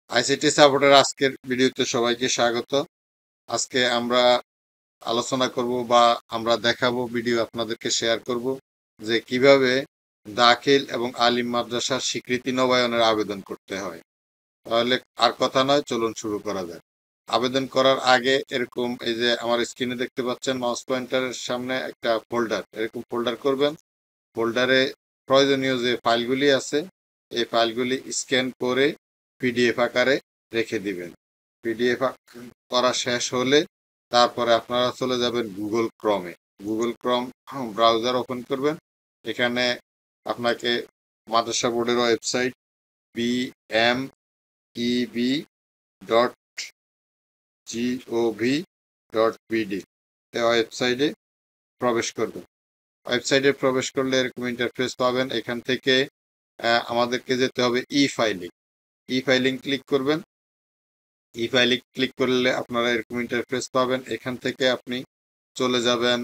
ICT সাপোর্টের আজকের ভিডিওতে সবাইকে স্বাগত। আজকে আমরা আলোচনা করব বা আমরা দেখাবো, ভিডিও আপনাদেরকে শেয়ার করব যে কিভাবে দাখিল এবং আলিম মাদ্রাসার স্বীকৃতি নবায়নের আবেদন করতে হয়। তাহলে আর কথা নয়, চলুন শুরু করা যাক। আবেদন করার আগে এরকম এই যে আমার স্ক্রিনে দেখতে পাচ্ছেন, মাউস পয়েন্টারের সামনে একটা ফোল্ডার, এরকম ফোল্ডার করবেন। ফোল্ডারে প্রয়োজনীয় যে ফাইলগুলি আছে এই ফাইলগুলি স্ক্যান করে পিডিএফ আকারে রেখে দিবেন। পিডিএফ করা শেষ হলে তারপরে আপনারা চলে যাবেন গুগল ক্রমে। গুগল ক্রম ব্রাউজার ওপেন করবেন। এখানে আপনাকে মাদ্রাসা বোর্ডের ওয়েবসাইট bmeb.gov.bd এই ওয়েবসাইটে প্রবেশ করবেন। ওয়েবসাইটে প্রবেশ করলে এরকম ইন্টারফেস পাবেন। এখান থেকে আমাদেরকে যেতে হবে e filing. E filing click করবেন। ই ফাইলিং ক্লিক করলে আপনারা এরকম ইন্টারফেস পাবেন। এখান থেকে আপনি চলে যাবেন,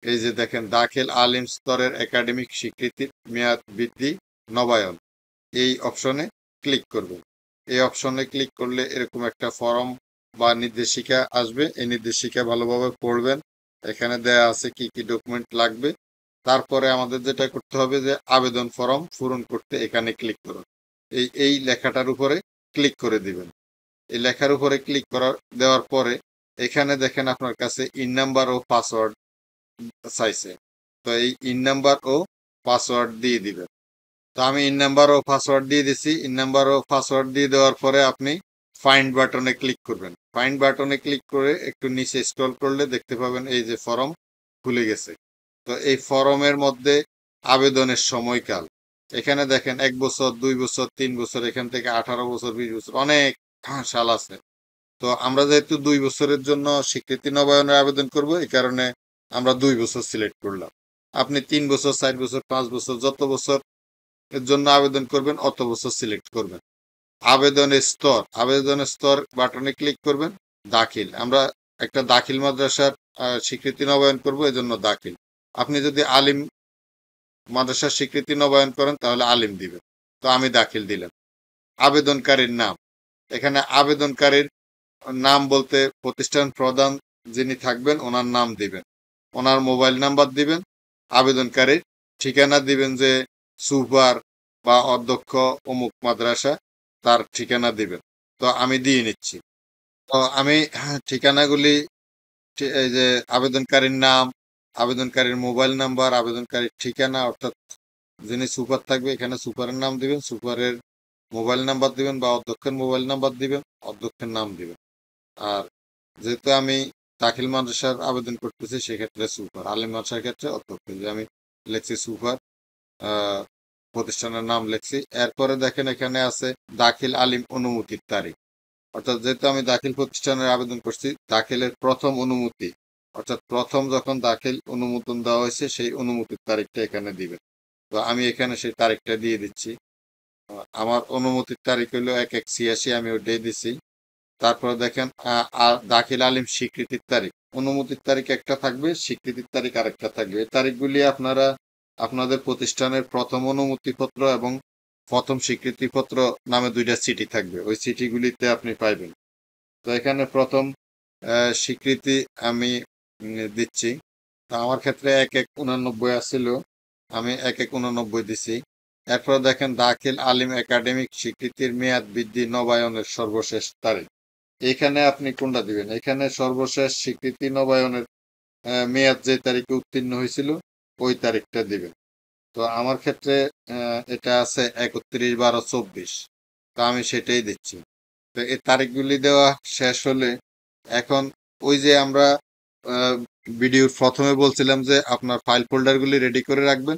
এই যে দেখেন দাখিল আলিম স্তরের একাডেমিক স্বীকৃতির মেয়াদ বৃদ্ধি নবায়ন, এই অপশনে ক্লিক করবেন। এই অপশনে ক্লিক করলে এরকম একটা ফর্ম বা নির্দেশিকা আসবে। এই নির্দেশিকা ভালোভাবে পড়বেন। এখানে দেয়া আছে কি কি ডকুমেন্ট লাগবে। তারপরে আমাদের যেটা করতে হবে যে আবেদন ফর্ম পূরণ করতে এখানে ক্লিক করুন। এই লেখাটার উপরে ক্লিক করে দিবেন। এই লেখার উপরে ক্লিক দেওয়ার পরে এখানে দেখেন আপনার কাছে ইন নাম্বার ও পাসওয়ার্ড চাইছে। তো এই ইন নাম্বার ও পাসওয়ার্ড দিয়ে দিবেন। তো আমি ইন নাম্বার ও পাসওয়ার্ড দিয়ে দিছি। ইন নাম্বার ও পাসওয়ার্ড দিয়ে দেওয়ার পরে আপনি ফাইন্ড বাটনে ক্লিক করবেন। ফাইন্ড বাটনে ক্লিক করে একটু নিচে স্ক্রল করলে দেখতে পাবেন এই যে ফর্ম খুলে গেছে। তো এই ফর্মের মধ্যে আবেদনের সময়কাল এখানে দেখেন 1 বছর, 2 বছর, 3 বছর, এখান থেকে 18 বছর, 20 বছর, অনেক সাল আছে। তো আমরা যেহেতু 2 বছরের জন্য স্বীকৃতি নবায়নের আবেদন করব, এই কারণে আমরা 2 বছর সিলেক্ট করলাম। আপনি 3 বছর, 4 বছর, 5 বছর, যত বছর এর জন্য আবেদন করবেন অত বছর সিলেক্ট করবেন। আবেদনের স্তর বাটনে ক্লিক করবেন। দাখিল, আমরা একটা দাখিল মাদ্রাসার স্বীকৃতি নবায়ন করব, এজন্য দাখিল। আপনি যদি আলিম মাদ্রাসার স্বীকৃতি নবায়ন করেন তাহলে আলিম দিবেন। তো আমি দাখিল দিলাম। আবেদনকারীর নাম, এখানে আবেদনকারীর নাম বলতে প্রতিষ্ঠান প্রধান যিনি থাকবেন ওনার নাম দিবেন, ওনার মোবাইল নাম্বার দিবেন, আবেদনকারীর ঠিকানা দিবেন যে সুপার বা অধ্যক্ষ অমুক মাদ্রাসা, তার ঠিকানা দিবেন। তো আমি দিয়ে নিচ্ছি। তো আমি ঠিকানাগুলি এই যে আবেদনকারীর নাম, আবেদনকারীর মোবাইল নাম্বার, আবেদনকারীর ঠিকানা, অর্থাৎ যিনি সুপার থাকবে এখানে সুপারের নাম দিবেন, সুপারের মোবাইল নাম্বার দিবেন বা অধ্যক্ষের মোবাইল নাম্বার দিবেন, অধ্যক্ষের নাম দিবেন। আর যেহেতু আমি দাখিল মাদ্রাসার আবেদন করতেছি সেক্ষেত্রে সুপার, আলিম মাদ্রাসার ক্ষেত্রে অধ্যক্ষ, যে আমি লিখছি সুপার, প্রতিষ্ঠানের নাম লিখছি। এরপরে দেখেন এখানে আছে দাখিল আলিম অনুমতির তারিখ, অর্থাৎ যেহেতু আমি দাখিল প্রতিষ্ঠানের আবেদন করছি, দাখিলের প্রথম অনুমতি, অর্থাৎ প্রথম যখন দাখিল অনুমোদন দেওয়া হয়েছে সেই অনুমতির তারিখটা এখানে দিবেন। তো আমি এখানে সেই তারিখটা দিয়ে দিচ্ছি। আমার অনুমতির তারিখ হলো 1/1/86, আমি ওইটাই দিচ্ছি। তারপরে দেখেন দাখিল আলিম স্বীকৃতির তারিখ, অনুমতির তারিখ একটা থাকবে, স্বীকৃতির তারিখ আরেকটা থাকবে। এই তারিখগুলি আপনারা আপনাদের প্রতিষ্ঠানের প্রথম অনুমতিপত্র এবং প্রথম স্বীকৃতিপত্র নামে 2টা চিঠি থাকবে, ওই চিঠিগুলিতে আপনি পাইবেন। তো এখানে প্রথম স্বীকৃতি আমি দিচ্ছি। তো আমার ক্ষেত্রে 1/1/89 আসছিল, আমি 1/1/89 দিছি। এরপর দেখেন দাখিল আলিম একাডেমিক স্বীকৃতির মেয়াদ বৃদ্ধি নবায়নের সর্বশেষ তারিখ, এখানে আপনি কোনটা দিবেন? এখানে সর্বশেষ স্বীকৃতি নবায়নের মেয়াদ যে তারিখে উত্তীর্ণ হয়েছিল ওই তারিখটা দিবেন। তো আমার ক্ষেত্রে এটা আছে 31/12/24, তো আমি সেটাই দিচ্ছি। তো এই তারিখগুলি দেওয়া শেষ হলে এখন ওই যে আমরা ভিডিওর প্রথমে বলছিলাম যে আপনার ফাইল ফোল্ডারগুলি রেডি করে রাখবেন।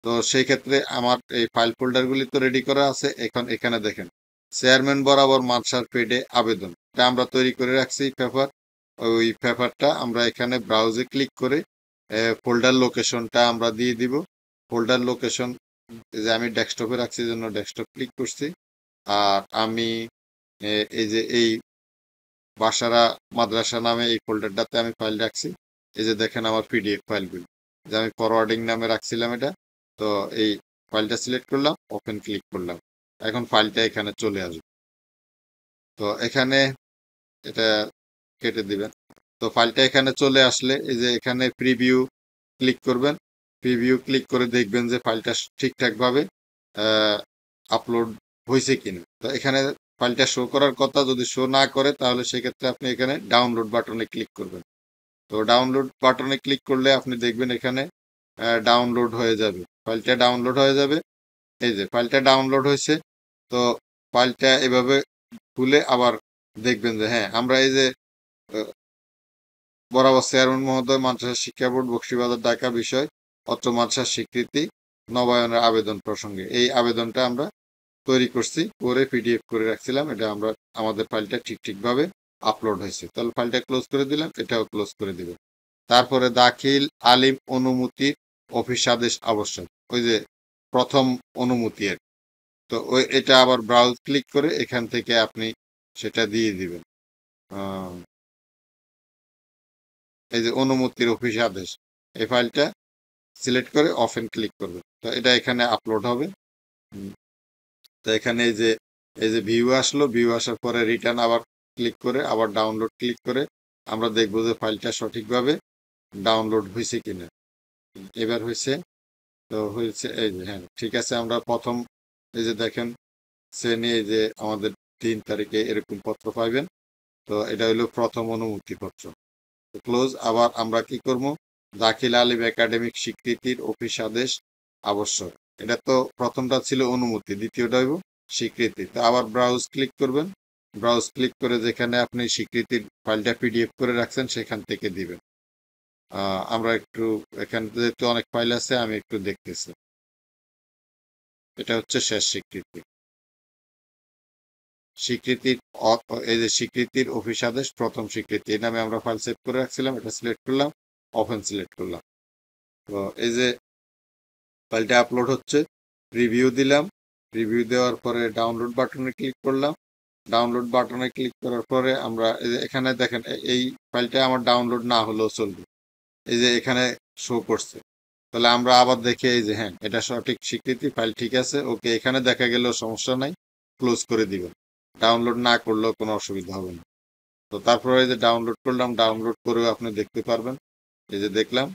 তো সেই ক্ষেত্রে আমার এই ফাইল ফোল্ডারগুলি তো রেডি করা আছে। এখন এখানে দেখেন চেয়ারম্যান বরাবর মাদ্রাসার পেডে আবেদন, এটা আমরা তৈরি করে রাখছি পেপার। ওই পেপারটা আমরা এখানে ব্রাউজে ক্লিক করে ফোল্ডার লোকেশনটা আমরা দিয়ে দিব। ফোল্ডার লোকেশন যে আমি ডেস্কটপে রাখছি জন্য ডেস্কটপ ক্লিক করছি। আর আমি এই যে এই বাসারা মাদ্রাসা নামে এই ফোল্ডারটাতে আমি ফাইল রাখছি। এই যে দেখেন আমার পিডিএফ ফাইলগুলি, যে আমি ফরওয়ার্ডিং নামে রাখছিলাম এটা। তো এই ফাইলটা সিলেক্ট করলাম, ওপেন ক্লিক করলাম। এখন ফাইলটা এখানে চলে আসবে। তো এখানে এটা কেটে দিবেন। তো ফাইলটা এখানে চলে আসলে এই যে এখানে প্রিভিউ ক্লিক করবেন। প্রিভিউ ক্লিক করে দেখবেন যে ফাইলটা ঠিকঠাকভাবে আপলোড হয়েছে কিনা। তো এখানে ফাইলটা শো করার কথা, যদি শো না করে তাহলে সেক্ষেত্রে আপনি এখানে ডাউনলোড বাটনে ক্লিক করবেন। তো ডাউনলোড বাটনে ক্লিক করলে আপনি দেখবেন এখানে ডাউনলোড হয়ে যাবে, ফাইলটা ডাউনলোড হয়ে যাবে। এই যে ফাইলটা ডাউনলোড হয়েছে। তো ফাইলটা এভাবে খুলে আবার দেখবেন যে হ্যাঁ, আমরা এই যে বরাবর চেয়ারম্যান মহোদয় মাদ্রাসা শিক্ষা বোর্ড বকশীবাজার ঢাকা বিষয় অত্র মাদ্রাসার স্বীকৃতি নবায়নের আবেদন প্রসঙ্গে এই আবেদনটা আমরা তৈরি করছি, করে পিডিএফ করে রাখছিলাম। এটা আমরা আমাদের ফাইলটা ঠিকভাবে আপলোড হয়েছে। তাহলে ফাইলটা ক্লোজ করে দিলাম, এটাও ক্লোজ করে দিবেন। তারপরে দাখিল আলিম অনুমতির অফিস আদেশ আবশ্যক, ওই যে প্রথম অনুমতি আর। তো ওই এটা আবার ব্রাউজ ক্লিক করে এখান থেকে আপনি সেটা দিয়ে দিবেন। এই যে অনুমতির অফিস আদেশ, এই ফাইলটা সিলেক্ট করে ওপেন ক্লিক করবেন। তো এটা এখানে আপলোড হবে। তো এখানে এই যে ভিউ আসলো, ভিউ আসার পরে রিটার্ন আবার ক্লিক করে আবার ডাউনলোড ক্লিক করে আমরা দেখবো যে ফাইলটা সঠিকভাবে ডাউনলোড হয়েছে কিনা। এবার হয়েছে। তো হয়েছে, এই যে হ্যাঁ ঠিক আছে। আমরা প্রথম এই যে দেখেন শ্রেণী, এই যে আমাদের 3 তারিখে এরকম পত্র পাইবেন। তো এটা হলো প্রথম অনুমতি পত্র। ক্লোজ। আবার আমরা কি করব, দাখিল আলিম একাডেমিক স্বীকৃতির অফিস আদেশ আবশ্যক। এটা তো প্রথমটা ছিল অনুমতি, দ্বিতীয়টা হইব স্বীকৃতি। তো আবার ব্রাউজ ক্লিক করবেন। ব্রাউজ ক্লিক করে যেখানে আপনি স্বীকৃতির ফাইলটা পিডিএফ করে রাখছেন সেখান থেকে দিবেন। আমরা একটু এখানে যেহেতু অনেক ফাইল আছে আমি একটু দেখতেছি। এটা হচ্ছে শেষ স্বীকৃতি। স্বীকৃতির এই যে স্বীকৃতির অফিস আদেশ প্রথম স্বীকৃতি, এই নামে আমরা ফাইল সেভ করে রাখছিলাম। এটা সিলেক্ট করলাম, ওপেন সিলেক্ট করলাম। তো এই যে ফাইলটা আপলোড হচ্ছে, রিভিউ দিলাম। রিভিউ দেওয়ার পরে ডাউনলোড বাটনে ক্লিক করলাম। ডাউনলোড বাটনে ক্লিক করার পরে আমরা এখানে দেখেন এই ফাইলটা আমার ডাউনলোড না হলেও চলবে, এই যে এখানে শো করছে। তাহলে আমরা আবার দেখি, এই যে হ্যাঁ এটা সঠিক স্বীকৃতি, ফাইল ঠিক আছে, ওকে। এখানে দেখা গেলেও সমস্যা নাই, ক্লোজ করে দিবেন। ডাউনলোড না করলেও কোনো অসুবিধা হবে না। তো তারপরে এই যে ডাউনলোড করলাম, ডাউনলোড করেও আপনি দেখতে পারবেন। এই যে দেখলাম,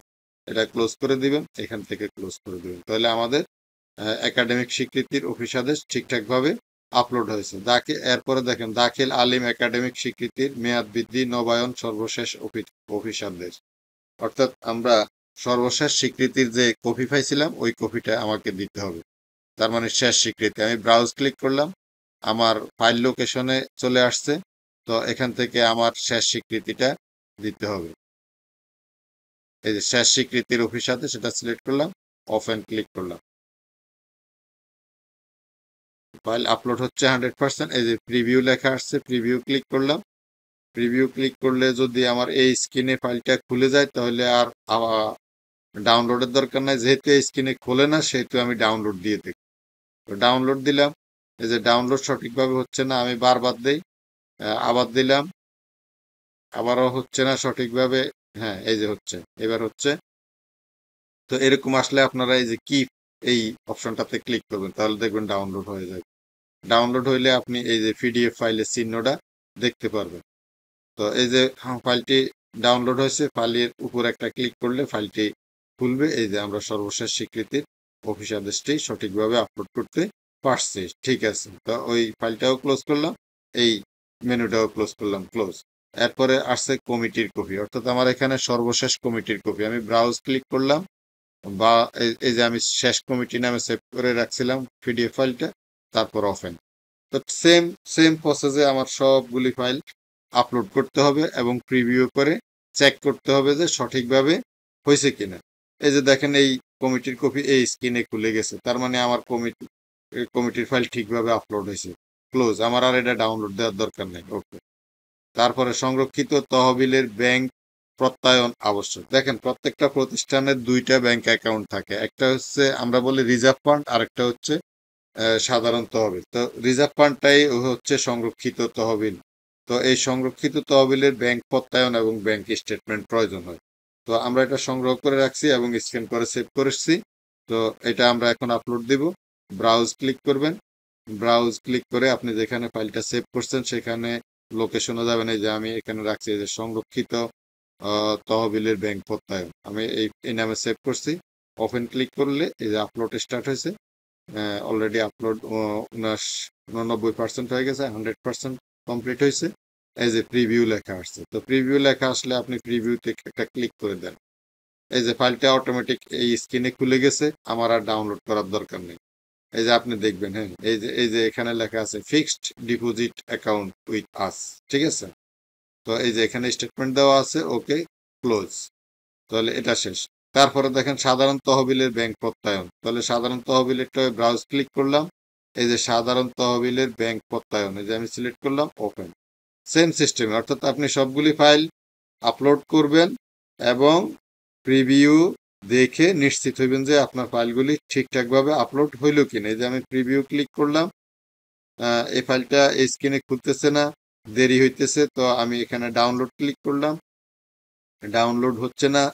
এটা ক্লোজ করে দিবেন, এখান থেকে ক্লোজ করে দিবেন। তাহলে আমাদের একাডেমিক স্বীকৃতির অফিস আদেশ ঠিকঠাকভাবে আপলোড হয়েছে। এরপরে দেখেন দাখিল আলিম একাডেমিক স্বীকৃতির মেয়াদ বৃদ্ধি নবায়ন সর্বশেষ অফিস আদেশ। অর্থাৎ আমরা সর্বশেষ স্বীকৃতির যে কপি পাইছিলাম ওই কপিটা আমাকে দিতে হবে। তার মানে শেষ স্বীকৃতি। আমি ব্রাউজ ক্লিক করলাম, আমার ফাইল লোকেশনে চলে আসছে। তো এখান থেকে আমার শেষ স্বীকৃতিটা দিতে হবে। এই যে শেষ স্বীকৃতির অফিস আদেশ, সেটা সিলেক্ট করলাম, ওপেন ক্লিক করলাম। ফাইল আপলোড হচ্ছে 100%। এই যে প্রিভিউ লেখা আসছে, প্রিভিউ ক্লিক করলাম। প্রিভিউ ক্লিক করলে যদি আমার এই স্ক্রিনে ফাইলটা খুলে যায় তাহলে আর ডাউনলোডের দরকার নাই। যেহেতু এই স্ক্রিনে খোলে না সেহেতু আমি ডাউনলোড দিয়ে দেখি। তো ডাউনলোড দিলাম। এই যে ডাউনলোড সঠিকভাবে হচ্ছে না, আমি বারবার দেই, আবার দিলাম, আবারও হচ্ছে না সঠিকভাবে। হ্যাঁ এই যে হচ্ছে, এবার হচ্ছে। তো এরকম আসলে আপনারা এই যে কি এই অপশনটাতে ক্লিক করবেন, তাহলে দেখবেন ডাউনলোড হয়ে যায়। ডাউনলোড হইলে আপনি এই যে পিডিএফ ফাইলের চিহ্নটা দেখতে পারবেন। তো এই যে ফাইলটি ডাউনলোড হয়েছে, ফাইলের উপর একটা ক্লিক করলে ফাইলটি খুলবে। এই যে আমরা সর্বশেষ স্বীকৃতির অফিস আদেশটি সঠিকভাবে আপলোড করতে পারছি। ঠিক আছে। তো ওই ফাইলটাও ক্লোজ করলাম, এই মেনুটাও ক্লোজ করলাম, ক্লোজ। এরপরে আসছে কমিটির কপি, অর্থাৎ আমার এখানে সর্বশেষ কমিটির কপি। আমি ব্রাউজ ক্লিক করলাম, বা এই যে আমি শেষ কমিটি নামে সেভ করে রাখছিলাম পিডিএফ ফাইলটা, তারপর ওপেন। তো সেম সেম প্রসেসে আমার সবগুলি ফাইল আপলোড করতে হবে এবং প্রিভিউ করে চেক করতে হবে যে সঠিকভাবে হয়েছে কিনা। এই যে দেখেন এই কমিটির কপি এই স্ক্রিনে খুলে গেছে, তার মানে আমার কমিটির ফাইল ঠিকভাবে আপলোড হয়েছে। ক্লোজ। আমার আর এটা ডাউনলোড দেওয়ার দরকার নেই। ওকে। তারপরে সংরক্ষিত তহবিলের ব্যাংক প্রত্যয়ন আবশ্যক। দেখেন প্রত্যেকটা প্রতিষ্ঠানের 2টা ব্যাংক অ্যাকাউন্ট থাকে, একটা হচ্ছে আমরা বলি রিজার্ভ ফান্ড, আর একটা হচ্ছে সাধারণ তহবিল। তো রিজার্ভ ফান্ডটাই হচ্ছে সংরক্ষিত তহবিল। তো এই সংরক্ষিত তহবিলের ব্যাংক প্রত্যয়ন এবং ব্যাংক স্টেটমেন্ট প্রয়োজন হয়। তো আমরা এটা সংগ্রহ করে রাখছি এবং স্ক্যান করে সেভ করেছি। তো এটা আমরা এখন আপলোড দিব। ব্রাউজ ক্লিক করবেন, ব্রাউজ ক্লিক করে আপনি যেখানে ফাইলটা সেভ করছেন সেখানে লোকেশনে যাবেন। এই যে আমি এখানে রাখছি এই যে সংরক্ষিত তহবিলের ব্যাংক প্রত্যয়ন, আমি এই নামে সেভ করছি। ওপেন ক্লিক করলে এই যে আপলোড স্টার্ট হয়েছে, অলরেডি আপলোড 99% হয়ে গেছে, 100% কমপ্লিট হয়েছে। এই যে প্রিভিউ লেখা আসছে, তো প্রিভিউ লেখা আসলে আপনি প্রিভিউতে একটা ক্লিক করে দেন। এই যে ফাইলটা অটোমেটিক এই স্ক্রিনে খুলে গেছে, আমার আর ডাউনলোড করার দরকার নেই। এই যে আপনি দেখবেন, হ্যাঁ এই যে এখানে লেখা আছে fixed deposit account with us, ঠিক আছে। তো এই যে এখানে স্টেটমেন্ট দেওয়া আছে, ওকে ক্লোজ, তাহলে এটা শেষ। তারপরে দেখেন সাধারণ তহবিলের ব্যাংক প্রত্যয়ন, তাহলে সাধারণ তহবিলেরটা ব্রাউজ ক্লিক করলাম, এই যে সাধারণ তহবিলের ব্যাংক প্রত্যয়ন, এই যে আমি সিলেক্ট করলাম, ওপেন। সেম সিস্টেমে, অর্থাৎ আপনি সবগুলি ফাইল আপলোড করবেন এবং প্রিভিউ দেখে নিশ্চিত হইবেন যে আপনার ফাইলগুলি ঠিকঠাকভাবে আপলোড হইল কিনা। এই যে আমি প্রিভিউ ক্লিক করলাম, এই ফাইলটা এই স্ক্রিনে খুলতেছে না, দেরি হইতেছে, তো আমি এখানে ডাউনলোড ক্লিক করলাম, ডাউনলোড হচ্ছে না।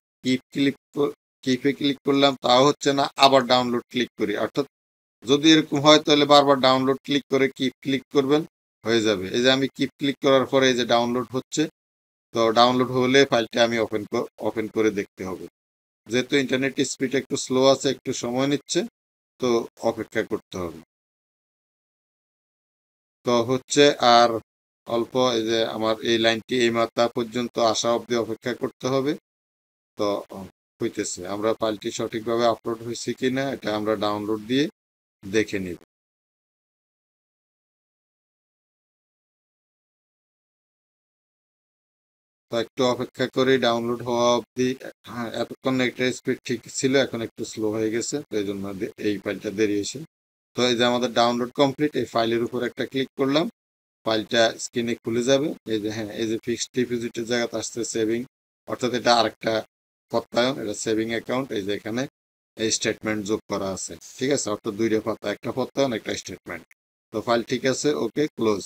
কিপে ক্লিক করলাম, তাও হচ্ছে না, আবার ডাউনলোড ক্লিক করি। অর্থাৎ যদি এরকম হয় তাহলে বারবার ডাউনলোড ক্লিক করে কিপ ক্লিক করবেন, হয়ে যাবে। এই যে আমি কিপ ক্লিক করার পরে এই যে ডাউনলোড হচ্ছে, তো ডাউনলোড হলে ফাইলটা আমি ওপেন করে দেখতে হবে। যেহেতু ইন্টারনেট স্পিড একটু স্লো আছে, একটু সময় নিচ্ছে, তো অপেক্ষা করতে হবে। তো হচ্ছে আর অল্প, এই যে আমার এই লাইনটি এই মাত্রা পর্যন্ত আসা অবধি অপেক্ষা করতে হবে। তো হইতেছে, আমরা ফাইলটি সঠিকভাবে আপলোড হয়েছে কিনা এটা আমরা ডাউনলোড দিয়ে দেখে নিব। তো একটু অপেক্ষা করি ডাউনলোড হওয়া অবধি। হ্যাঁ, এতক্ষণ একটা স্পিড ঠিক ছিল, এখন একটু স্লো হয়ে গেছে, তো এই জন্য এই ফাইলটা দেরি হয়েছে। তো এই যে আমাদের ডাউনলোড কমপ্লিট, এই ফাইলের উপর একটা ক্লিক করলাম, ফাইলটা স্ক্রিনে খুলে যাবে। এই যে হ্যাঁ, এই যে ফিক্সড ডিপোজিটের জায়গাতে আসছে সেভিং, অর্থাৎ এটা আরেকটা প্রত্যয়ন, এটা সেভিং অ্যাকাউন্ট। এই যে এখানে এই স্টেটমেন্ট যোগ করা আছে, ঠিক আছে, অর্থাৎ দুইটা পাতা, একটা প্রত্যয়ন একটা স্টেটমেন্ট। তো ফাইল ঠিক আছে, ওকে ক্লোজ।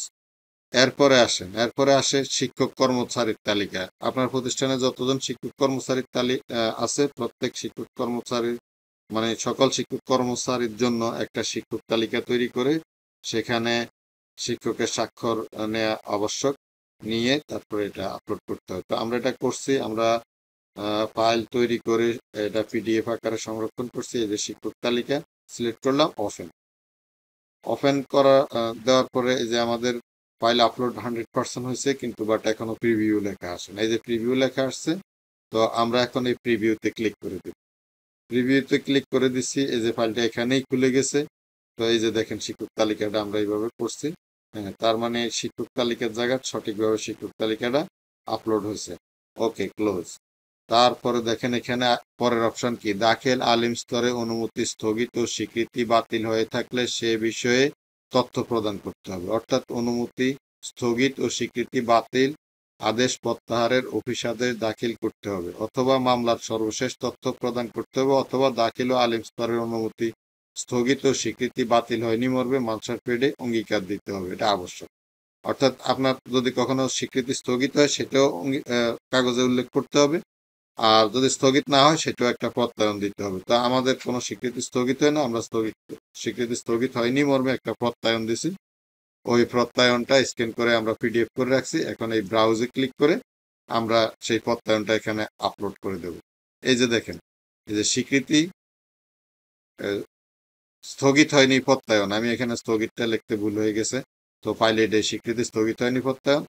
এরপরে আসে শিক্ষক কর্মচারীর তালিকা। আপনার প্রতিষ্ঠানে যতজন শিক্ষক কর্মচারীর তালিকা আছে, প্রত্যেক শিক্ষক কর্মচারীর মানে সকল শিক্ষক কর্মচারীর জন্য একটা শিক্ষক তালিকা তৈরি করে সেখানে শিক্ষকের স্বাক্ষর নেওয়া আবশ্যক, নিয়ে তারপরে এটা আপলোড করতে হয়। তো আমরা এটা করছি, আমরা ফাইল তৈরি করে এটা পিডিএফ আকারে সংরক্ষণ করছি। এই যে শিক্ষক তালিকা সিলেক্ট করলাম, ওপেন করা দেওয়ার পরে এই যে আমাদের ফাইল আপলোড 100% হয়েছে, কিন্তু বাট এখনো প্রিভিউ লেখা আসে না। এই যে প্রিভিউ লেখা আসছে, তো আমরা এখন এই প্রিভিউতে ক্লিক করে দিব। প্রিভিউতে ক্লিক করে দিচ্ছি, এই যে ফাইলটা এখানেই খুলে গেছে। তো এই যে দেখেন শিক্ষক তালিকাটা আমরা এইভাবে করছি, হ্যাঁ, তার মানে শিক্ষক তালিকার জায়গা সঠিকভাবে শিক্ষক তালিকাটা আপলোড হয়েছে, ওকে ক্লোজ। তারপরে দেখেন এখানে পরের অপশন কি, দাখিল আলিম স্তরে অনুমতি স্থগিত ও স্বীকৃতি বাতিল হয়ে থাকলে সে বিষয়ে তথ্য প্রদান করতে হবে। অর্থাৎ অনুমতি স্থগিত ও স্বীকৃতি বাতিল আদেশ প্রত্যাহারের অফিস আদেশ দাখিল করতে হবে, অথবা মামলার সর্বশেষ তথ্য প্রদান করতে হবে, অথবা দাখিল ও আলিম স্তরের অনুমতি স্থগিত ও স্বীকৃতি বাতিল হয়নি মর্মে মানসার পেডে অঙ্গীকার দিতে হবে, এটা আবশ্যক। অর্থাৎ আপনার যদি কখনো স্বীকৃতি স্থগিত হয় সেটাও কাগজে উল্লেখ করতে হবে, আর যদি স্থগিত না হয় সেটাও একটা প্রত্যয়ন দিতে হবে। তো আমাদের কোনো স্বীকৃতি স্থগিত হয় না, আমরা স্বীকৃতি স্থগিত হয়নি মর্মে একটা প্রত্যয়ন দিছি। ওই প্রত্যয়নটা স্ক্যান করে আমরা পিডিএফ করে রাখছি, এখন এই ব্রাউজে ক্লিক করে আমরা সেই প্রত্যয়নটা এখানে আপলোড করে দেব। এই যে দেখেন, এই যে স্বীকৃতি স্থগিত হয়নি প্রত্যয়ন, আমি এখানে স্থগিতটা লিখতে ভুল হয়ে গেছে। তো ফাইলে এটা স্বীকৃতি স্থগিত হয়নি প্রত্যয়ন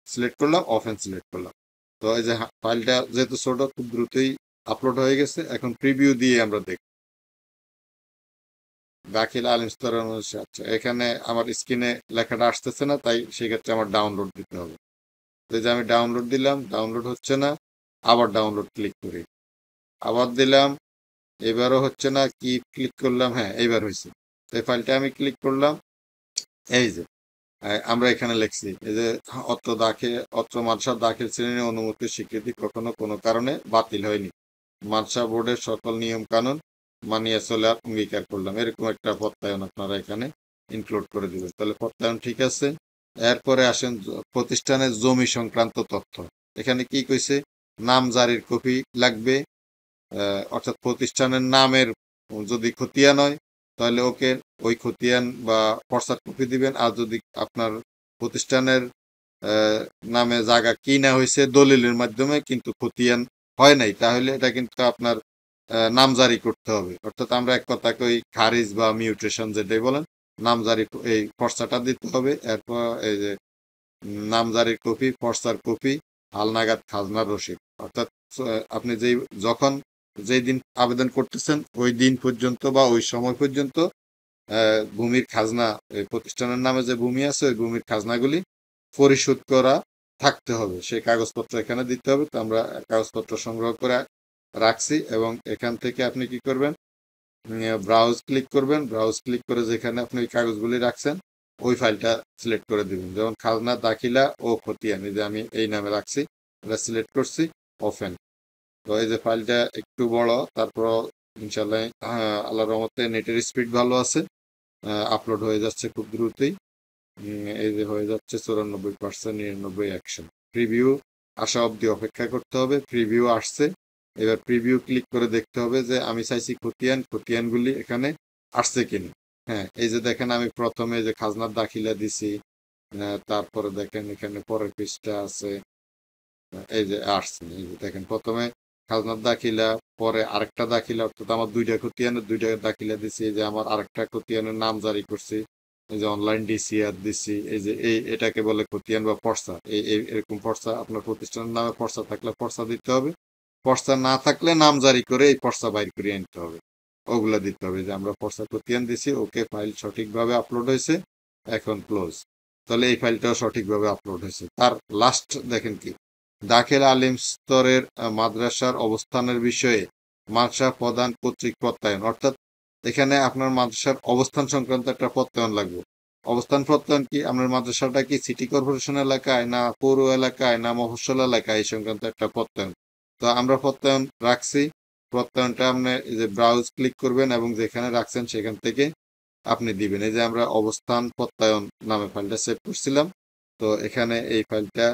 সিলেক্ট করলাম, ওপেন সিলেক্ট করলাম। তো এই যে ফাইলটা যেহেতু ছোট, খুব দ্রুতই আপলোড হয়ে গেছে। এখন প্রিভিউ দিয়ে আমরা দেখব দাখিল আলিম স্তরের অনুযায়ী। আচ্ছা, এখানে আমার স্ক্রিনে লেখাটা আসতেছে না, তাই সেক্ষেত্রে আমার ডাউনলোড দিতে হবে। তো এই যে আমি ডাউনলোড দিলাম, ডাউনলোড হচ্ছে না, আবার ডাউনলোড ক্লিক করি, আবার দিলাম, এবারও হচ্ছে না, কি ক্লিক করলাম, হ্যাঁ এইবার হয়েছে। তো এই ফাইলটা আমি ক্লিক করলাম, এই যে আমরা এখানে লিখছি, এই যে অত্র মাদ্রাসা দাখিল শ্রেণীর অনুমতি স্বীকৃতি কখনো কোনো কারণে বাতিল হয়নি, মাদ্রাসা বোর্ডের সকল নিয়ম কানুন মানিয়ে চলার অঙ্গীকার করলাম, এরকম একটা প্রত্যয়ন আপনারা এখানে ইনক্লুড করে দিবেন। তাহলে প্রত্যয়ন ঠিক আছে। এরপরে আসেন প্রতিষ্ঠানের জমি সংক্রান্ত তথ্য। এখানে কি কইছে, নাম জারির কপি লাগবে, অর্থাৎ প্রতিষ্ঠানের নামের যদি খতিয়ান হয় তাহলে ওকে ওই খতিয়ান বা পর্চার কপি দিবেন। আর যদি আপনার প্রতিষ্ঠানের নামে জায়গা কিনা হয়েছে দলিলের মাধ্যমে কিন্তু খতিয়ান হয় নাই, তাহলে এটা কিন্তু আপনার নামজারি করতে হবে। অর্থাৎ আমরা এক কথাকে ওই খারিজ বা মিউটেশন যেটাই বলেন, নামজারি এই পর্চাটা দিতে হবে। এরপর এই যে নামজারির কপি, পর্চার কপি, হালনাগাদ খাজনার রসিদ। অর্থাৎ আপনি যখন যেই দিন আবেদন করতেছেন ওই দিন পর্যন্ত বা ওই সময় পর্যন্ত ভূমির খাজনা, এই প্রতিষ্ঠানের নামে যে ভূমি আছে ওই ভূমির খাজনাগুলি পরিশোধ করা থাকতে হবে, সেই কাগজপত্র এখানে দিতে হবে। তো আমরা কাগজপত্র সংগ্রহ করে রাখছি এবং এখান থেকে আপনি কি করবেন, ব্রাউজ ক্লিক করবেন। ব্রাউজ ক্লিক করে যেখানে আপনি ওই কাগজগুলি রাখছেন ওই ফাইলটা সিলেক্ট করে দিবেন। যেমন খাজনা দাখিলা ও খতিয়ান, এই যে আমি এই নামে রাখছি, এটা সিলেক্ট করছি, ওপেন। তো এই যে ফাইলটা একটু বড়, তারপর ইনশাল্লাহ আল্লাহর রহমতে নেটের স্পিড ভালো আছে, আপলোড হয়ে যাচ্ছে খুব দ্রুতই। এই যে হয়ে যাচ্ছে 94%, 99 অ্যাকশন। প্রিভিউ আসা অবধি অপেক্ষা করতে হবে। প্রিভিউ আসছে, এবার প্রিভিউ ক্লিক করে দেখতে হবে যে আমি চাইছি খতিয়ানগুলি এখানে আসছে কিনা। হ্যাঁ, এই যে দেখেন আমি প্রথমে যে খাজনার দাখিলা দিছি, তারপরে দেখেন এখানে পরের পৃষ্ঠা আছে, এই যে আসছে। এই যে দেখেন প্রথমে খাজনার দাখিলা, পরে আরেকটা দাখিলা, অর্থাৎ আমার দুইটা দাখিলা দিছি। এই যে আমার আরেকটা খতিয়ানের নাম জারি করছি, এই যে অনলাইন ডিসিআর দিছি। এই যে এটাকে বলে খতিয়ান বা পর্চা। এরকম পর্চা আপনার প্রতিষ্ঠানের নামে পর্চা থাকলে পর্চা দিতে হবে, পর্চা না থাকলে নাম জারি করে এই পর্চা বাইর করে আনতে হবে, ওগুলা দিতে হবে। যে আমরা পর্চা খতিয়ান দিছি, ওকে, ফাইল সঠিকভাবে আপলোড হয়েছে, এখন ক্লোজ। তাহলে এই ফাইলটাও সঠিকভাবে আপলোড হয়েছে। তার লাস্ট দেখেন কি, দাখিল আলিম স্তরের মাদ্রাসার অবস্থানের বিষয়ে মাদ্রাসা প্রধান কর্তৃক প্রত্যয়ন। অর্থাৎ এখানে আপনার মাদ্রাসার অবস্থান সংক্রান্ত একটা প্রত্যয়ন লাগবে। অবস্থান প্রত্যয়ন কি, আপনার মাদ্রাসাটা কি সিটি কর্পোরেশন এলাকায়, না পৌর এলাকায়, না মফস্বল এলাকায়, এই সংক্রান্ত একটা প্রত্যয়ন। তো আমরা প্রত্যয়ন রাখছি। প্রত্যয়নটা আপনি এই যে ব্রাউজ ক্লিক করবেন এবং যেখানে রাখছেন সেখান থেকে আপনি দিবেন। এই যে আমরা অবস্থান প্রত্যয়ন নামে ফাইলটা সেভ করছিলাম। তো এখানে এই ফাইলটা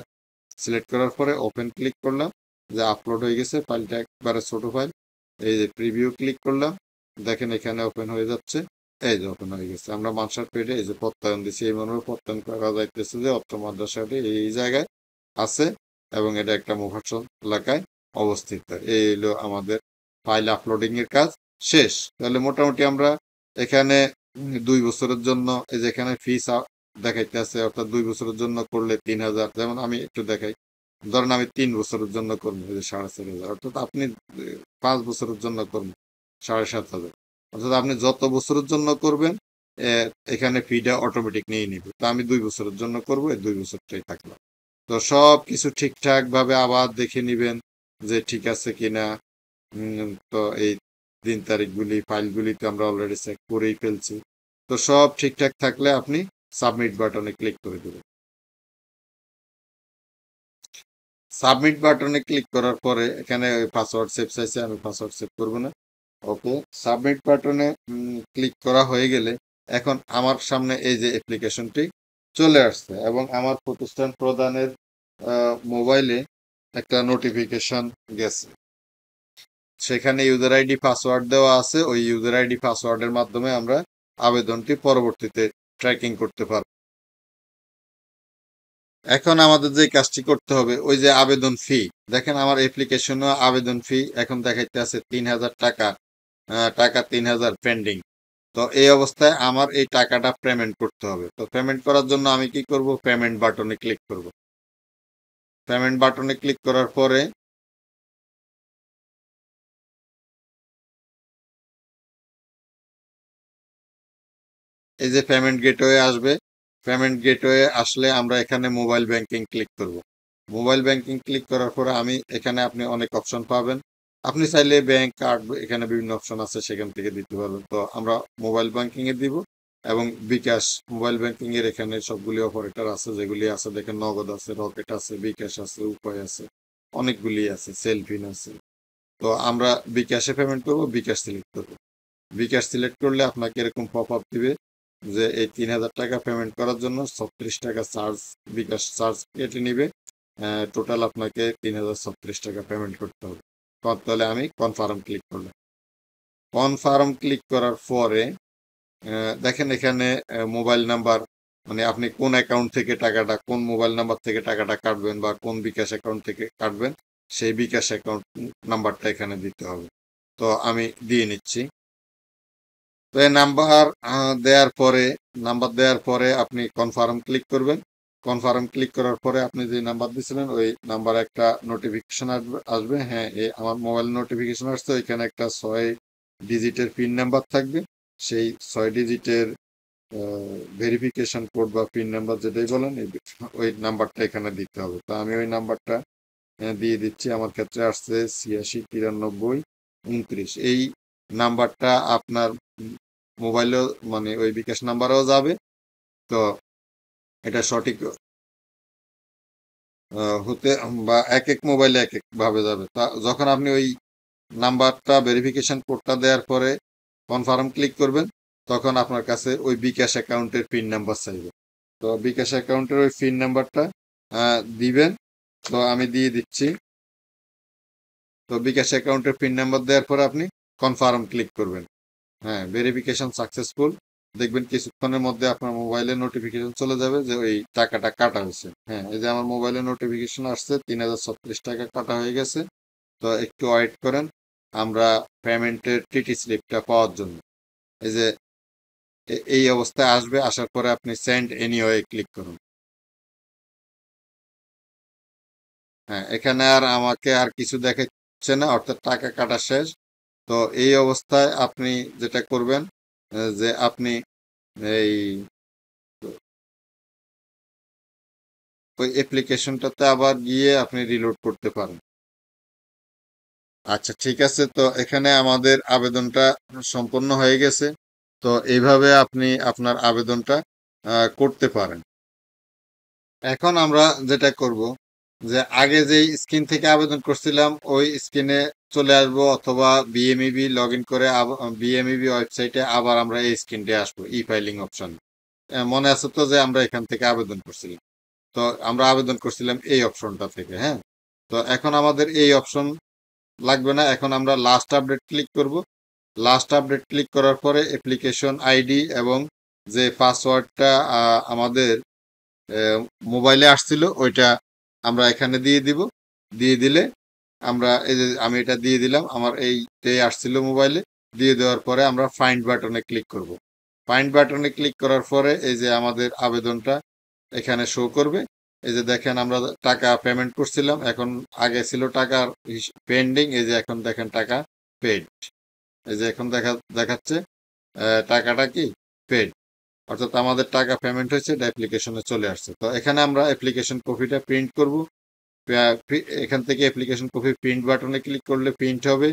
সিলেক্ট করার পরে ওপেন ক্লিক করলাম, যে আপলোড হয়ে গেছে ফাইলটা, একবারে ছোট ফাইল। এই যে প্রিভিউ ক্লিক করলাম, দেখেন এখানে ওপেন হয়ে যাচ্ছে। এই যে ওপেন হয়ে গেছে। আমরা মাদ্রাসার পেজে এই যে প্রত্যয়ন দিচ্ছি, এই মনে প্রত্যয়ন করা যাইতেছে যে অত্র মাদ্রাসাটি এই জায়গায় আছে এবং এটা একটা মুফাসসল এলাকায় অবস্থিত। এই হলো আমাদের ফাইল আপলোডিং এর কাজ শেষ। তাহলে মোটামুটি আমরা এখানে 2 বছরের জন্য, এই যে এখানে ফিস দেখাইতে আছে, অর্থাৎ 2 বছরের জন্য করলে 3000। যেমন আমি একটু দেখাই, ধরেন আমি 3 বছরের জন্য করবো, এই যে 4,500। অর্থাৎ আপনি 5 বছরের জন্য করবেন 7,500। অর্থাৎ আপনি যত বছরের জন্য করবেন এখানে ফিটা অটোমেটিক নিয়ে নিবে। তো আমি 2 বছরের জন্য করবো, এই 2 বছরটাই থাকলো। তো সব কিছু ঠিকঠাক ভাবে আবার দেখে নিবেন যে ঠিক আছে কিনা। তো এই দিন তারিখগুলি ফাইলগুলি তো আমরা অলরেডি চেক করেই ফেলছি। তো সব ঠিকঠাক থাকলে আপনি সাবমিট বাটনে ক্লিক করে দেবেন। সাবমিট বাটনে ক্লিক করার পরে এখানে পাসওয়ার্ড সেভ চাইছে, আমি পাসওয়ার্ড সেভ করবো না। ওকে, সাবমিট বাটনে ক্লিক করা হয়ে গেলে এখন আমার সামনে এই যে অ্যাপ্লিকেশনটি চলে আসছে এবং আমার প্রতিষ্ঠান প্রদানের মোবাইলে একটা নোটিফিকেশন গেছে। সেখানে ইউজার আইডি পাসওয়ার্ড দেওয়া আছে। ওই ইউজার আইডি পাসওয়ার্ডের মাধ্যমে আমরা আবেদনটি পরবর্তীতে ট্র্যাকিং করতে পারব। এখন আমাদের যে কাজটি করতে হবে, ওই যে আবেদন ফি, দেখেন আমার অ্যাপ্লিকেশনও আবেদন ফি এখন দেখাইতে আছে 3,000 টাকা, 3,000 পেন্ডিং। তো এই অবস্থায় আমার এই টাকাটা পেমেন্ট করতে হবে। তো পেমেন্ট করার জন্য আমি কি করব, পেমেন্ট বাটনে ক্লিক করব। পেমেন্ট বাটনে ক্লিক করার পরে এই যে পেমেন্ট গেটওয়ে আসবে। পেমেন্ট গেটওয়ে আসলে আমরা এখানে মোবাইল ব্যাংকিং ক্লিক করব। মোবাইল ব্যাংকিং ক্লিক করার পরে আমি এখানে আপনি অনেক অপশন পাবেন। আপনি চাইলে ব্যাংক কার্ড, এখানে বিভিন্ন অপশন আছে, সেখান থেকে দিতে পারবেন। তো আমরা মোবাইল ব্যাংকিং এ দিব এবং বিকাশ। মোবাইল ব্যাংকিং এর এখানে সবগুলি অপারেটর আছে, যেগুলি আছে দেখেন, নগদ আছে, রকেট আছে, বিকাশ আছে, উপায় আছে, অনেকগুলি আছে, সেলফিন আছে। তো আমরা বিকাশে পেমেন্ট করব, বিকাশ সিলেক্ট করব। বিকাশ সিলেক্ট করলে আপনাকে এরকম পপ আপ দিবে যে এই 3,000 টাকা পেমেন্ট করার জন্য 36 টাকা চার্জ, বিকাশ চার্জ কেটে নিবে। টোটাল আপনাকে 3,036 টাকা পেমেন্ট করতে হবে। তাহলে আমি কনফার্ম ক্লিক করলাম। কনফার্ম ক্লিক করার পরে দেখেন এখানে মোবাইল নাম্বার, মানে আপনি কোন অ্যাকাউন্ট থেকে টাকাটা, কোন মোবাইল নাম্বার থেকে টাকাটা কাটবেন বা কোন বিকাশ অ্যাকাউন্ট থেকে কাটবেন, সেই বিকাশ অ্যাকাউন্ট নাম্বারটা এখানে দিতে হবে। তো আমি দিয়ে নিচ্ছি। তো এই নাম্বার দেওয়ার পরে আপনি কনফার্ম ক্লিক করবেন। কনফার্ম ক্লিক করার পরে আপনি যে নাম্বার দিয়েছিলেন ওই নাম্বারে একটা নোটিফিকেশন আসবে। হ্যাঁ, আমার মোবাইল নোটিফিকেশন আসছে, এখানে একটা 6 ডিজিটের পিন নাম্বার থাকবে। সেই 6 ডিজিটের ভেরিফিকেশন কোড বা পিন নাম্বার যেটাই বলেন, ওই নাম্বারটা এখানে দিতে হবে। তো আমি ওই নাম্বারটা দিয়ে দিচ্ছি। আমার ক্ষেত্রে আসছে 86 93 29। এই নাম্বারটা আপনার মোবাইলেও, মানে ওই বিকাশ নাম্বারেও যাবে। তো এটা সঠিক হতে, বা এক এক মোবাইলে এক এক ভাবে যাবে। তা যখন আপনি ওই নাম্বারটা ভেরিফিকেশন কোডটা দেওয়ার পরে কনফার্ম ক্লিক করবেন, তখন আপনার কাছে ওই বিকাশ অ্যাকাউন্টের পিন নাম্বার চাইবে। তো বিকাশ অ্যাকাউন্টের ওই পিন নাম্বারটা দিবেন। তো আমি দিয়ে দিচ্ছি। তো বিকাশ অ্যাকাউন্টের পিন নাম্বার দেওয়ার পরে আপনি কনফার্ম ক্লিক করবেন। হ্যাঁ, ভেরিফিকেশন সাকসেসফুল। দেখবেন কিছুক্ষণের মধ্যে আপনার মোবাইলে নোটিফিকেশন চলে যাবে যে ওই টাকাটা কাটা হয়েছে। হ্যাঁ, এই যে আমার মোবাইলে নোটিফিকেশন আসছে 3036 টাকা কাটা হয়ে গেছে। তো একটু ওয়েট করেন, আমরা পেমেন্টের টিটি স্লিপটা পাওয়ার জন্য। এই যে এই অবস্থায় আসবে, আসার পরে আপনি সেন্ড এনিওয়ে ক্লিক করুন। হ্যাঁ, এখানে আর আমাকে আর কিছু দেখাচ্ছে না, অর্থাৎ টাকা কাটা শেষ। তো এই অবস্থায় আপনি যেটা করবেন, যে আপনি এই ওই অ্যাপ্লিকেশনটাতে আবার গিয়ে আপনি রিলোড করতে পারেন। আচ্ছা, ঠিক আছে। তো এখানে আমাদের আবেদনটা সম্পন্ন হয়ে গেছে। তো এইভাবে আপনি আপনার আবেদনটা করতে পারেন। এখন আমরা যেটা করব, যে আগে যেই স্ক্রিন থেকে আবেদন করছিলাম ওই স্ক্রিনে চলে আসবো, অথবা বিএমইবি লগ ইন করে বিএমইবি ওয়েবসাইটে আবার আমরা এই স্ক্রিনটে আসবো, ই ফাইলিং অপশন। মনে আছে তো যে আমরা এখান থেকে আবেদন করছিলাম। তো আমরা আবেদন করছিলাম এই অপশনটা থেকে। হ্যাঁ, তো এখন আমাদের এই অপশন লাগবে না। এখন আমরা লাস্ট আপডেট ক্লিক করব। লাস্ট আপডেট ক্লিক করার পরে অ্যাপ্লিকেশন আইডি এবং যে পাসওয়ার্ডটা আমাদের মোবাইলে আসছিল ওইটা আমরা এখানে দিয়ে দিব। দিয়ে দিলে আমরা, এই যে আমি এটা দিয়ে দিলাম, আমার এইটাই আসছিল মোবাইলে। দিয়ে দেওয়ার পরে আমরা ফাইন্ড বাটনে ক্লিক করব। ফাইন্ড বাটনে ক্লিক করার পরে এই যে আমাদের আবেদনটা এখানে শো করবে। এই যে দেখেন আমরা টাকা পেমেন্ট করছিলাম, এখন আগে ছিল টাকার পেন্ডিং, এই যে এখন দেখেন টাকা পেড। এই যে এখন দেখাচ্ছে টাকাটা কি পেড, অর্থাৎ আমাদের টাকা পেমেন্ট হয়েছে, এটা অ্যাপ্লিকেশনে চলে আসছে। তো এখানে আমরা অ্যাপ্লিকেশন কপিটা প্রিন্ট করব। এখান থেকে অ্যাপ্লিকেশন কপি প্রিন্ট বাটনে ক্লিক করলে প্রিন্ট হবে।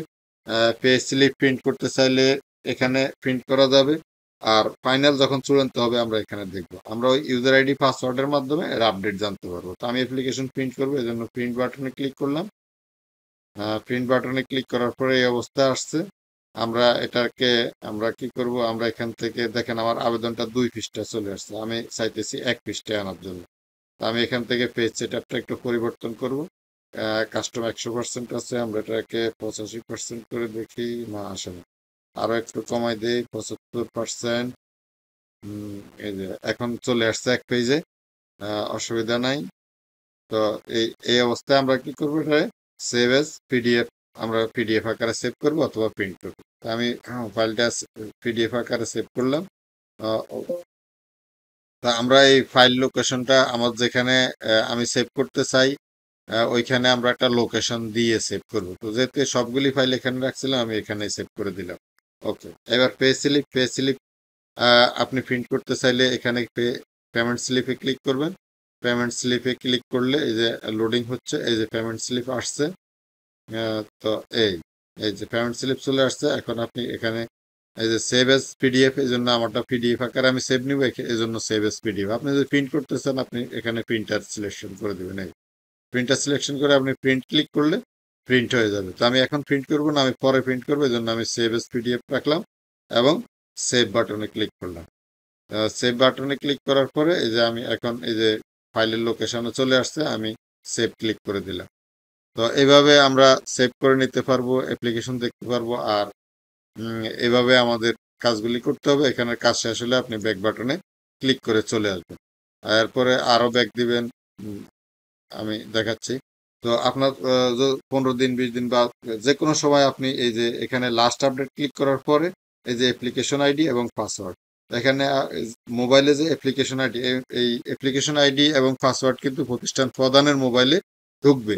পে স্লিপ প্রিন্ট করতে চাইলে এখানে প্রিন্ট করা যাবে। আর ফাইনাল যখন চূড়ান্ত হবে আমরা এখানে দেখব, আমরা ওই ইউজার আইডি পাসওয়ার্ডের মাধ্যমে এর আপডেট জানতে পারবো। তো আমি অ্যাপ্লিকেশন প্রিন্ট করবো, এই জন্য প্রিন্ট বাটনে ক্লিক করলাম। প্রিন্ট বাটনে ক্লিক করার পরে এই অবস্থা আসছে। আমরা কি করব, আমরা এখান থেকে দেখেন আমার আবেদনটা 2 পৃষ্ঠা চলে আসছে, আমি চাইতেছি 1 পৃষ্ঠায় আনার জন্য। তো আমি এখান থেকে পেজ সেটআপটা একটু পরিবর্তন করব। কাস্টম 100% আছে, আমরা এটাকে 85% করে দেখি, না আসে না। আরো একটু কমাই দেই, 75%। এই যে এখন চলে আসছে 1 পেজে, অসুবিধা নাই। তো এই এই অবস্থায় আমরা কি করবো, এটা সেভ এজ পিডিএফ, আমরা পিডিএফ আকারে সেভ করব অথবা প্রিন্ট করবো। তো আমি ফাইলটা পিডিএফ আকারে সেভ করলাম। আহ, তা আমরা এই ফাইল লোকেশনটা আমার যেখানে আমি সেভ করতে চাই, ওইখানে আমরা একটা লোকেশন দিয়ে সেভ করব। তো যেহেতু সবগুলি ফাইল এখানে রাখছিলাম, আমি এখানে সেভ করে দিলাম। ওকে, এবার পে স্লিপ আপনি প্রিন্ট করতে চাইলে এখানে পেমেন্ট স্লিপে ক্লিক করবেন। পেমেন্ট স্লিপে ক্লিক করলে এই যে লোডিং হচ্ছে, এই যে পেমেন্ট স্লিপ আসছে। তো এই এই যে পেমেন্ট স্লিপ চলে আসছে। এখন আপনি এখানে এই যে সেভ এস পিডিএফ, এই জন্য আমারটা পিডিএফ আকারে আমি সেভ নিব, এই জন্য সেভ এস পিডিএফ। আপনি যদি প্রিন্ট করতে চান আপনি এখানে প্রিন্টার সিলেকশন করে দেবেন। এই প্রিন্টার সিলেকশন করে আপনি প্রিন্ট ক্লিক করলে প্রিন্ট হয়ে যাবে। তো আমি এখন প্রিন্ট করব না, আমি পরে প্রিন্ট করবো, এই জন্য আমি সেভ এস পিডিএফ রাখলাম এবং সেভ বাটনে ক্লিক করলাম। সেভ বাটনে ক্লিক করার পরে এই যে আমি এখন এই যে ফাইলের লোকেশনে চলে আসছে, আমি সেভ ক্লিক করে দিলাম। তো এইভাবে আমরা সেভ করে নিতে পারবো, অ্যাপ্লিকেশন দেখতে পারবো। আর এভাবে আমাদের কাজগুলি করতে হবে। এখানের কাজ শেষ হলে আপনি ব্যাক বাটনে ক্লিক করে চলে আসবেন। এরপরে আরো ব্যাক দিবেন। আমি দেখাচ্ছি। তো আপনার 15 দিন 20 দিন বা যে কোনো সময় আপনি এই যে এখানে লাস্ট আপডেট ক্লিক করার পরে এই যে অ্যাপ্লিকেশন আইডি এবং পাসওয়ার্ড, এখানে মোবাইলে যে অ্যাপ্লিকেশন আইডি, এই অ্যাপ্লিকেশন আইডি এবং পাসওয়ার্ড কিন্তু প্রতিষ্ঠান প্রধানের মোবাইলে ঢুকবে।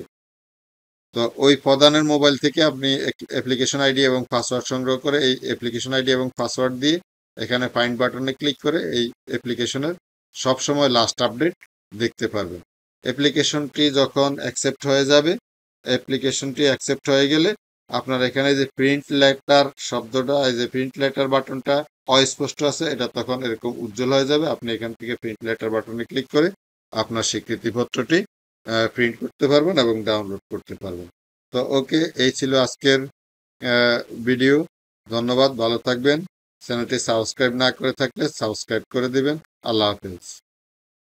তো ওই প্রধানের মোবাইল থেকে আপনি অ্যাপ্লিকেশন আইডি এবং পাসওয়ার্ড সংগ্রহ করে এই অ্যাপ্লিকেশন আইডি এবং পাসওয়ার্ড দিয়ে এখানে ফাইন্ড বাটনে ক্লিক করে এই অ্যাপ্লিকেশনের সবসময় লাস্ট আপডেট দেখতে পারবেন। অ্যাপ্লিকেশনটি যখন অ্যাকসেপ্ট হয়ে যাবে, অ্যাপ্লিকেশনটি অ্যাকসেপ্ট হয়ে গেলে আপনার এখানে যে প্রিন্ট লেটার শব্দটা, এই যে প্রিন্ট লেটার বাটনটা অস্পষ্ট আছে, এটা তখন এরকম উজ্জ্বল হয়ে যাবে। আপনি এখান থেকে প্রিন্ট লেটার বাটনে ক্লিক করে আপনার স্বীকৃতিপত্রটি প্রিন্ট করতে পারবেন এবং ডাউনলোড করতে পারবেন। তো ওকে, এই ছিল আজকের ভিডিও। ধন্যবাদ, ভালো থাকবেন। চ্যানেলটি সাবস্ক্রাইব না করে থাকলে সাবস্ক্রাইব করে দিবেন। আল্লাহ হাফেজ।